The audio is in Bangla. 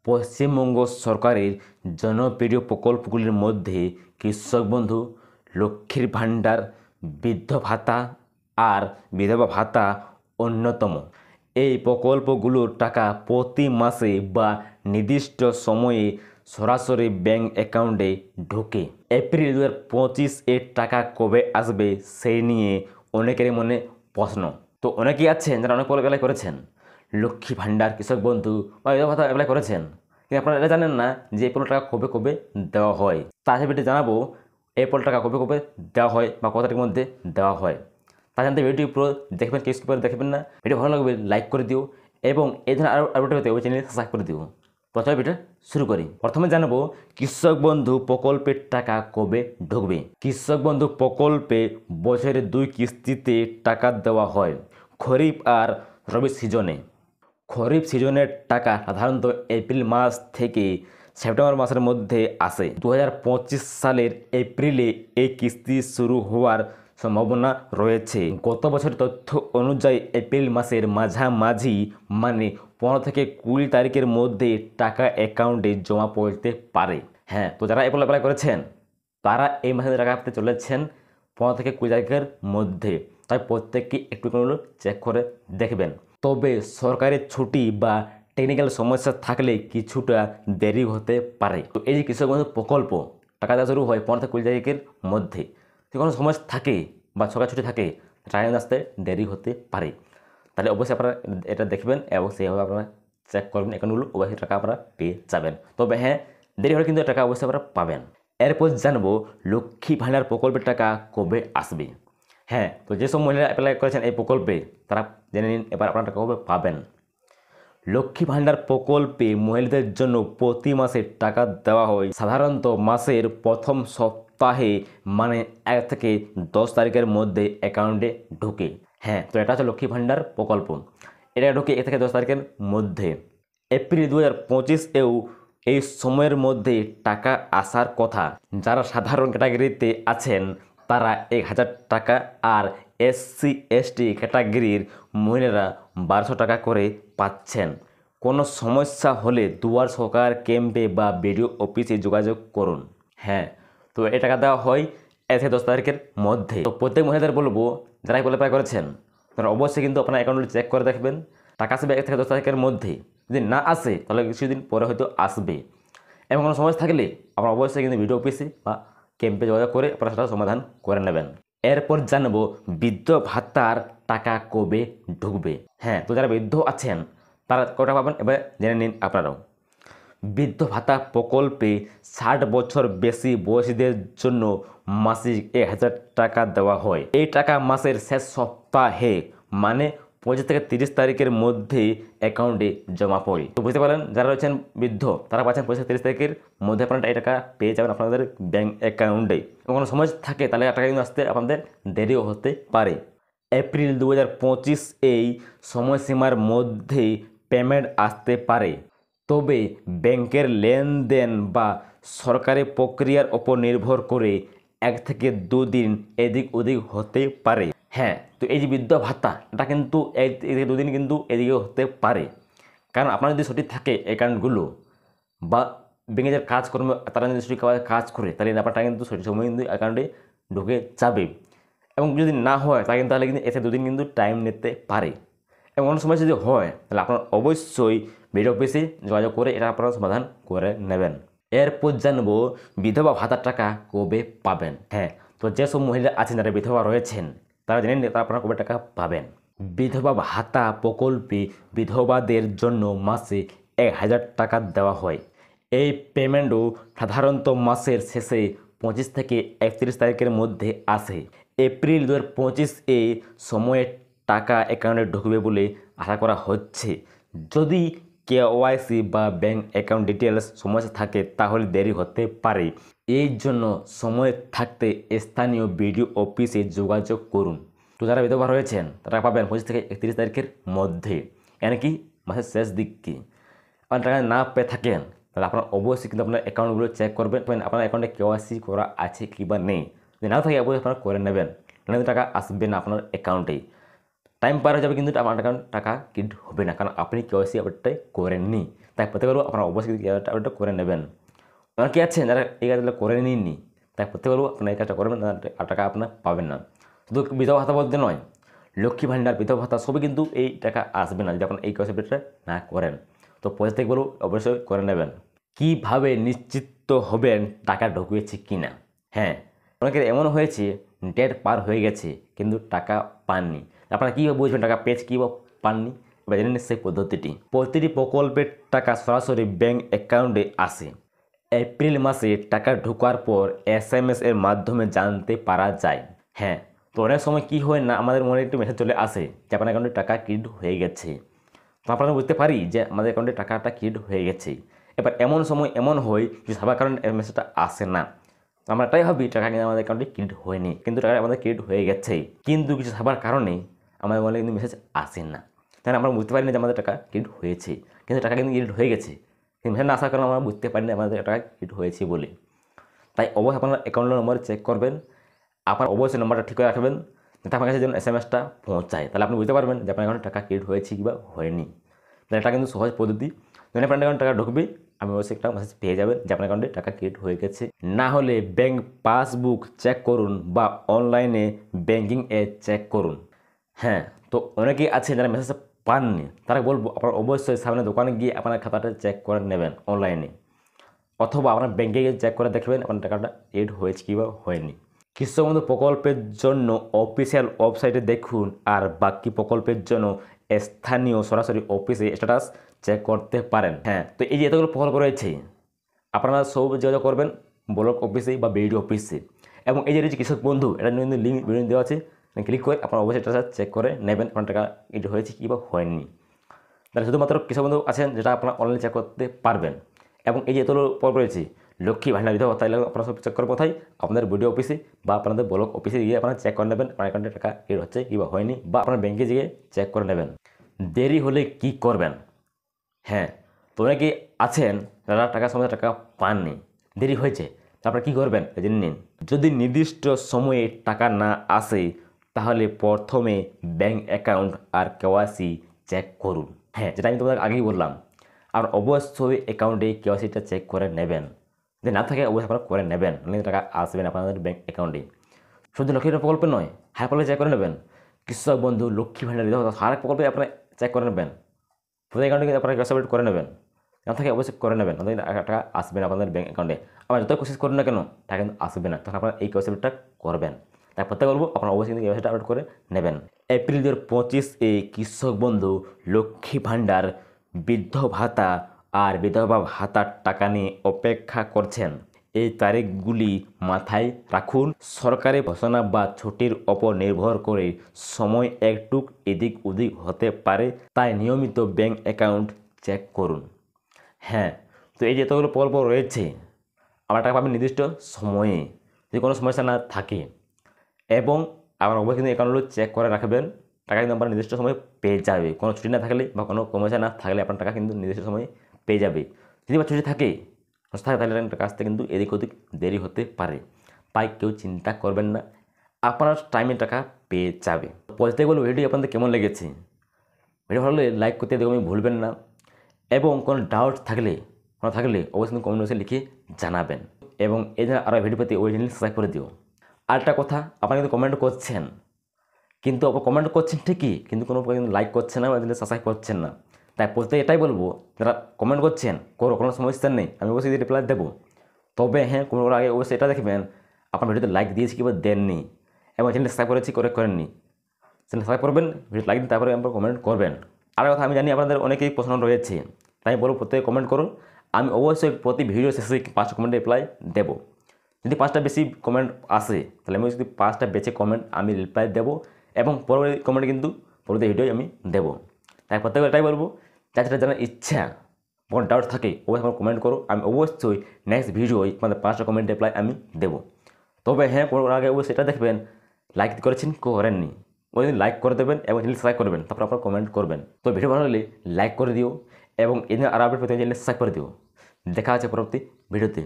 পশ্চিমবঙ্গ সরকারের জনপ্রিয় প্রকল্পগুলির মধ্যে কৃষক বন্ধু, লক্ষ্মীর ভাণ্ডার, বৃদ্ধ ভাতা আর বিধবা ভাতা অন্যতম। এই প্রকল্পগুলোর টাকা প্রতি মাসে বা নির্দিষ্ট সময়ে সরাসরি ব্যাংক অ্যাকাউন্টে ঢোকে। এপ্রিল 2025 এর টাকা কবে আসবে সেই নিয়ে অনেকেরই মনে প্রশ্ন। তো অনেকেই আছেন যারা অনেক প্রকল্প অ্যাপ্লাই করেছেন, লক্ষ্মী ভাণ্ডার, কৃষক বন্ধু বা বিধবা ভাতা অ্যাপ্লাই করেছেন, কিন্তু আপনারা এটা জানেন না যে এই প্রকল্প টাকা কবে কবে দেওয়া হয়। তা ভিডিও জানাবো এই প্রকল্প টাকা কবে কবে দেওয়া হয় বা কত তারিখের মধ্যে দেওয়া হয়। তা জানতে ভিডিওটি পুরো দেখবেন, কেউ স্কিপ করে দেখবেন না। ভিডিও ভালো লাগবে লাইক করে দিও এবং এই ধরনের আরও ভিডিও পেতে ওই চ্যানেল সাবস্ক্রাইব করে দিও। প্রথমে ভিডিও শুরু করি। প্রথমে জানাবো কৃষক বন্ধু প্রকল্পের টাকা কবে ঢুকবে। কৃষক বন্ধু প্রকল্পে বছরে 2 কিস্তিতে টাকা দেওয়া হয়, খরিফ আর রবি সিজনে। খরিফ সিজনের টাকা সাধারণত এপ্রিল মাস থেকে সেপ্টেম্বর মাসের মধ্যে আসে। 2025 সালের এপ্রিলে এই কিস্তি শুরু হওয়ার সম্ভাবনা রয়েছে। গত বছরের তথ্য অনুযায়ী এপ্রিল মাসের মাঝামাঝি মানে 15 থেকে 20 তারিখের মধ্যে টাকা অ্যাকাউন্টে জমা পড়তে পারে। হ্যাঁ, তো যারা এপ্রিল অ্যাপ্লাই করেছেন তারা এই মাসে টাকা পেতে চলেছেন 15 থেকে 20 তারিখের মধ্যে। তাই প্রত্যেককে একটু চেক করে দেখবেন। তবে সরকারি ছুটি বা টেকনিক্যাল সমস্যা থাকলে কিছুটা দেরি হতে পারে। তো এই যে কৃষক বন্ধু প্রকল্প টাকা দেওয়া শুরু হয় 15 থেকে 20 তারিখের মধ্যে, যদি কোনো সমস্যা থাকে বা সরকারি ছুটি থাকে টাকা আসতে দেরি হতে পারে। তাহলে অবশ্যই আপনারা এটা দেখবেন এবং সেইভাবে আপনারা চেক করবেন, অ্যাকাউন্টগুলো অবশ্যই টাকা আপনারা পেয়ে যাবেন। তবে হ্যাঁ, দেরি হলে কিন্তু টাকা অবশ্যই আপনারা পাবেন। এরপর জানবো লক্ষ্মী ভাণ্ডার প্রকল্পের টাকা কবে আসবে। হ্যাঁ, তো যেসব মহিলারা অ্যাপ্লাই করেছেন এই প্রকল্পে তারা জেনে নিন এবার আপনারা টাকা কবে পাবেন। লক্ষ্মী ভাণ্ডার প্রকল্পে মহিলাদের জন্য প্রতি মাসে টাকা দেওয়া হয় সাধারণত মাসের প্রথম সপ্তাহে, মানে 1 থেকে 10 তারিখের মধ্যে অ্যাকাউন্টে ঢোকে। হ্যাঁ, তো এটা হচ্ছে লক্ষ্মী ভাণ্ডার প্রকল্প। এটা ঢোকে 1 থেকে 10 তারিখের মধ্যে। এপ্রিল 2025-এও এই সময়ের মধ্যে টাকা আসার কথা। যারা সাধারণ ক্যাটাগরিতে আছেন তারা 1000 টাকা আর SC/ST ক্যাটাগরির মহিলারা 1200 টাকা করে পাচ্ছেন। কোনো সমস্যা হলে দুয়ার সরকার ক্যাম্পে বা বিডিও অফিসে যোগাযোগ করুন। হ্যাঁ, তো এই টাকা দেওয়া হয় 1 থেকে 10 তারিখের মধ্যে। তো প্রত্যেক মহিলাদের বলবো যারা কোয়ালিফাই করেছেন তারা অবশ্যই কিন্তু আপনার অ্যাকাউন্টে চেক করে দেখবেন টাকা আসবে 1 থেকে 10 তারিখের মধ্যে। যদি না আসে তাহলে কিছুদিন পরে হয়তো আসবে। এবং কোনো সমস্যা থাকলে আপনারা অবশ্যই কিন্তু বিডিও অফিসে বা ক্যাম্পে যোগাযোগ করে আপনারা সেটা সমাধান করে নেবেন। এরপর জানবো বৃদ্ধ ভাতার টাকা কবে ঢুকবে। হ্যাঁ, তো যারা বৃদ্ধ আছেন তারা কটা পাবেন এবার জেনে নিন আপনারাও। বৃদ্ধ ভাতা প্রকল্পে 60 বছর বেশি বয়সীদের জন্য মাসিক 1000 টাকা দেওয়া হয়। এই টাকা মাসের শেষ সপ্তাহে মানে 25 থেকে 30 তারিখের মধ্যে অ্যাকাউন্টে জমা পড়ে। তো বুঝতে পারেন যারা রয়েছেন বৃদ্ধ তারা পাচ্ছেন 25 থেকে 30 তারিখের মধ্যে আপনারা এই টাকা পেয়ে যাবেন আপনাদের ব্যাংক অ্যাকাউন্টে। এবং কোনো সমস্যা থাকে তাহলে টাকা কিন্তু আসতে আপনাদের দেরিও হতে পারে। এপ্রিল 2025 এই সময়সীমার মধ্যে পেমেন্ট আসতে পারে, তবে ব্যাংকের লেনদেন বা সরকারি প্রক্রিয়ার ওপর নির্ভর করে 1 থেকে 2 দিন এদিক ওদিক হতে পারে। হ্যাঁ, তো এই যে বৃদ্ধ ভাতা এটা কিন্তু 1 থেকে 2 দিন কিন্তু এদিকে হতে পারে, কারণ আপনার যদি সঠিক থাকে অ্যাকাউন্টগুলো বা ব্যাংকে যে কাজকর্ম তারা যদি সঠিক কাজ করে তাহলে ব্যাপারটা কিন্তু সঠিক সময় কিন্তু অ্যাকাউন্টে ঢুকে যাবে। এবং যদি না হয় তাহলে কিন্তু 1 থেকে 2 দিন কিন্তু টাইম নিতে পারে। এবং অন্য সময় যদি হয় তাহলে আপনারা অবশ্যই বিডিও অফিসে যোগাযোগ করে এটা আপনারা সমাধান করে নেবেন। এরপর জানবো বিধবা ভাতার টাকা কবে পাবেন। হ্যাঁ, তো যেসব মহিলা আছেন যারা বিধবা রয়েছেন তারা জানেন তারা আপনারা কবে টাকা পাবেন। বিধবা ভাতা প্রকল্পে বিধবাদের জন্য মাসে 1000 টাকা দেওয়া হয়। এই পেমেন্টও সাধারণত মাসের শেষে 25 থেকে 31 তারিখের মধ্যে আসে। এপ্রিল 2025 সময়ে টাকা অ্যাকাউন্টে ঢুকবে বলে আশা করা হচ্ছে। যদি কেওয়াইসি বা ব্যাংক অ্যাকাউন্ট ডিটেলস সমস্যা থাকে তাহলে দেরি হতে পারে। এই জন্য সময় থাকতে স্থানীয় বিডিও অফিসে যোগাযোগ করুন। তো যারা বিধবা রয়েছেন তারা পাবেন 25 থেকে 31 তারিখের মধ্যে, মানে কি মাসের শেষ দিককে। আপনার টাকা না পেয়ে থাকেন তাহলে আপনার অবশ্যই কিন্তু আপনার অ্যাকাউন্টগুলো চেক করবেন আপনার অ্যাকাউন্টে কেওয়াইসি করা আছে কি বা নেই। যদি না থাকে অবশ্যই আপনারা করে নেবেন, নাহলে টাকা আসবে না আপনার অ্যাকাউন্টেই। টাইম পার হয়ে যাবে কিন্তু আপনার টাকা ক্রেডিট হবে না, কারণ আপনি কেওয়াইসি আপডেটটাই করেননি। তাই প্রত্যেক বলবো আপনারা অবশ্যই কেওয়াইসি আপডেটটা করে নেবেন। অনেকে আছেন যারা এই কাজগুলো করে নিননি, তাই প্রত্যেক বলবো আপনারা এই কাজটা করবেন, টাকা আপনার পাবেন না। শুধু বিধবা ভাতা বলতে নয়, লক্ষ্মী ভাণ্ডার, বিধবা ভাতা সবই কিন্তু এই টাকা আসবে না যদি আপনার এই কেওয়াইসি আপডেটটা না করেন। তো প্রত্যেক বলবো অবশ্যই করে নেবেন। কীভাবে নিশ্চিত হবেন টাকা ঢুকিয়েছে কি না? হ্যাঁ, অনেকের এমন হয়েছে ডেট পার হয়ে গেছে কিন্তু টাকা পাননি। আপনারা কীভাবে বুঝবেন টাকা পেয়েছে কী পাননি? এবার জেনে নিন সেই পদ্ধতিটি। প্রতিটি প্রকল্পের টাকা সরাসরি ব্যাঙ্ক অ্যাকাউন্টে আসে। এপ্রিল মাসে টাকা ঢোকার পর SMS এর মাধ্যমে জানতে পারা যায়। হ্যাঁ, তো অনেক সময় কী হয় না, আমাদের মনে একটু মেসেজ চলে আসে যে আপনার অ্যাকাউন্টে টাকা ক্রেডিট হয়ে গেছে। তো আপনারা বুঝতে পারি যে আমাদের অ্যাকাউন্টে টাকাটা ক্রেডিট হয়ে গেছে। এবার এমন সময় এমন হয় যে সবার কারণে মেসেজটা আসে না। আমরা এটাই ভাবি টাকা কিন্তু আমাদের অ্যাকাউন্টে ক্রেডিট হয়নি, কিন্তু টাকা আমাদের ক্রেডিট হয়ে গেছে। কিন্তু কিছু সবার কারণে আমাদের মনে কিন্তু মেসেজ আসে না, তাই আমরা বুঝতে পারি না যে আমাদের টাকা ক্রেডিট হয়েছে, কিন্তু টাকা কিন্তু ক্রেডিট হয়ে গেছে। কিন্তু মেসেজ না আসার কারণে আমরা বুঝতে পারি না আমাদের টাকা ক্রেডিট হয়েছে বলে। তাই অবশ্যই আপনার অ্যাকাউন্ট নম্বর চেক করবেন, আপনার অবশ্যই নম্বরটা ঠিক করে রাখবেন যাতে আপনার কাছে যেন SMS-টা পৌঁছায়। তাহলে আপনি বুঝতে পারবেন যে আপনার অ্যাকাউন্টে টাকা ক্রেডিট হয়েছে কিংবা হয়নি। তাহলে এটা কিন্তু সহজ পদ্ধতি। যখন আপনার অ্যাকাউন্টে টাকা ঢুকবে আমি অবশ্যই একটা মেসেজ পেয়ে যাবেন যে আপনার অ্যাকাউন্টে টাকা ক্রেডিট হয়ে গেছে। না হলে ব্যাঙ্ক পাসবুক চেক করুন বা অনলাইনে ব্যাঙ্কিংয়ে চেক করুন। হ্যাঁ, তো অনেকেই আছে যারা মেসেজ পাননি, তারা বলবো আপনারা অবশ্যই সামনে দোকানে গিয়ে আপনার খাতাটা চেক করে নেবেন অনলাইনে, অথবা আপনার ব্যাঙ্কে গিয়ে চেক করে দেখবেন আপনার টাকাটা এড হয়েছে কিংবা হয়নি। কৃষক বন্ধু প্রকল্পের জন্য অফিসিয়াল ওয়েবসাইটে দেখুন, আর বাকি প্রকল্পের জন্য স্থানীয় সরাসরি অফিসে স্ট্যাটাস চেক করতে পারেন। হ্যাঁ, তো এই যে এতগুলো প্রকল্প রয়েছে আপনারা সব যোগাযোগ করবেন ব্লক অফিসে বা বিডিও অফিসে, এবং এই যে রয়েছে কৃষক বন্ধু, এটা কিন্তু লিঙ্ক ভিডিও দেওয়া আছে, ক্লিক করে আপনারা অবশ্যই স্ট্যাটাস চেক করে নেবেন আপনার টাকা এড হয়েছে কিংবা হয়নি। তাহলে শুধুমাত্র কৃষক বন্ধু আছেন যেটা আপনারা অনলাইনে চেক করতে পারবেন। এবং এই যে এতগুলো প্রকল্প রয়েছে লক্ষ্মী ভাণ্ডার, বিধবা ভাতা, আপনারা সব চেক করার কোথায়? আপনাদের বিডিও অফিসে বা আপনাদের ব্লক অফিসে গিয়ে আপনারা চেক করে নেবেন আপনার অ্যাকাউন্টে টাকা এড হচ্ছে কিংবা হয়নি, বা আপনার ব্যাঙ্কে গিয়ে চেক করে নেবেন। দেরি হলে কি করবেন? হ্যাঁ, তো অনেকে আছেন যারা টাকার সময় টাকা পাননি, দেরি হয়েছে, তারপরে কী করবেন জেনে নিন। যদি নির্দিষ্ট সময়ে টাকা না আসে তাহলে প্রথমে ব্যাঙ্ক অ্যাকাউন্ট আর কেওয়াইসি চেক করুন। হ্যাঁ, যেটা আমি তোমাদের আগেই বললাম, আর অবশ্যই অ্যাকাউন্টে কেওয়াইসিটা চেক করে নেবেন। যদি না থাকে অবশ্যই আপনারা করে নেবেন, অনেক টাকা আসবে না আপনাদের ব্যাঙ্ক অ্যাকাউন্টে। শুধু লক্ষ্মী প্রকল্পে নয়, হার প্রকল্পে চেক করে নেবেন, কৃষক বন্ধু, লক্ষ্মী ভাণ্ডার, বিধবা ভাতা, হার প্রকল্পে আপনারা চেক করে নেবেন। প্রতি অ্যাকাউন্টে কিন্তু আপনারা কেওয়াইসি আপডেট করে নেবেন, না থাকে অবশ্যই করে নেবেন, তাদের টাকা আসবে না আপনাদের ব্যাঙ্ক অ্যাকাউন্টে। আবার যত কোশিশ করুন না কেন টাকা কিন্তু আসবে না, তখন আপনারা এই কেওয়াইসি আপডেটটা করবেন। তাই প্রত্যেক বলবো আপনারা অবশ্যই কিন্তু কেওয়াইসিটা আপডেট করে নেবেন। এপ্রিল 2025-এ কৃষক বন্ধু, লক্ষ্মী ভাণ্ডার, বৃদ্ধ ভাতা আর বিধবা ভাতার টাকা নিয়ে অপেক্ষা করছেন। এই তারিখগুলি মাথায় রাখুন। সরকারি ঘোষণা বা ছুটির ওপর নির্ভর করে সময় একটু এদিক ওদিক হতে পারে, তাই নিয়মিত ব্যাঙ্ক অ্যাকাউন্ট চেক করুন। হ্যাঁ, তো এই যে এতগুলো প্রকল্প রয়েছে আপনার টাকা পাবেন নির্দিষ্ট সময়ে, যদি কোনো সমস্যা না থাকে, এবং আপনার অবশ্যই কিন্তু অ্যাকাউন্টগুলো চেক করে রাখবেন। টাকা কিন্তু আপনার নির্দিষ্ট সময় পেয়ে যাবে, কোনো ছুটি না থাকলে বা কোনো সমস্যা না থাকলে আপনার টাকা কিন্তু নির্দিষ্ট সময়ে পেয়ে যাবে। যদি বা ছুটি থাকে তাহলে টাকা আসতে কিন্তু এদিক ওদিক দেরি হতে পারে, তাই কেউ চিন্তা করবেন না, আপনার টাইমে টাকা পেয়ে যাবে। প্রত্যেক বলবো ভিডিও আপনাদের কেমন লেগেছে, ভিডিও ভালো লাগলে লাইক করতে দেখুন ভুলবেন না, এবং কোনো ডাউট থাকলে অবশ্যই কমেন্ট বক্সে লিখে জানাবেন, এবং এই জন্য আরও ভিডিও পেতে ওই চ্যানেল সাবস্ক্রাইব করে দিও। আরেকটা কথা, আপনারা কিন্তু কমেন্ট করছেন, কিন্তু কমেন্ট করছেন ঠিকই, কিন্তু কোনো কিন্তু লাইক করছেন না বা সাবস্ক্রাইব করছেন না। তাই প্রত্যেকে এটাই বলবো, যারা কমেন্ট করছেন কোনো সমস্যা নেই, আমি অবশ্যই রিপ্লাই দেবো। তবে হ্যাঁ, কোনো আগে অবশ্যই এটা দেখবেন আপনার ভিডিওতে লাইক দিয়েছি কিংবা দেননি, এবং চ্যানেল সাবস্ক্রাইব করেছি করেননি। চ্যানেল সাবস্ক্রাইব করবেন, ভিডিও লাইক দিন, তারপরে আপনারা কমেন্ট করবেন। আর কথা, আমি জানি আপনাদের অনেকেই প্রশ্ন রয়েছে, তাই বলবো প্রত্যেকে কমেন্ট করুন। আমি অবশ্যই প্রতি ভিডিও শেষে 5টা কমেন্টে রিপ্লাই দেবো। যদি 5টা বেশি কমেন্ট আসে তাহলে আমি যদি 5টা বেঁচে কমেন্ট আমি রিপ্লাই দেবো, এবং পরবর্তী কমেন্ট কিন্তু পরবর্তী ভিডিও আমি দেবো। তাই প্রত্যেকে এটাই বলবো, যারা জানার ইচ্ছা, কোনো ডাউট থাকে অবশ্যই আমার কমেন্ট করো, আমি অবশ্যই নেক্সট ভিডিওয় মানে 5টা কমেন্ট রিপ্লাই আমি দেবো। তবে হ্যাঁ, কোনো আগে অবশ্যই এটা দেখবেন লাইক করেছেন করেননি, ওই দিন লাইক করে দেবেন এবং চ্যানেল সাবস্ক্রাইব করবেন, তারপর আপনারা কমেন্ট করবেন। তো ভিডিও ভালো লাগলে লাইক করে দিও, এবং এই দিন আরও আপডেট পেতে চ্যানেল সাবস্ক্রাইব করে দিও। দেখা আছে পরবর্তী ভিডিওতে।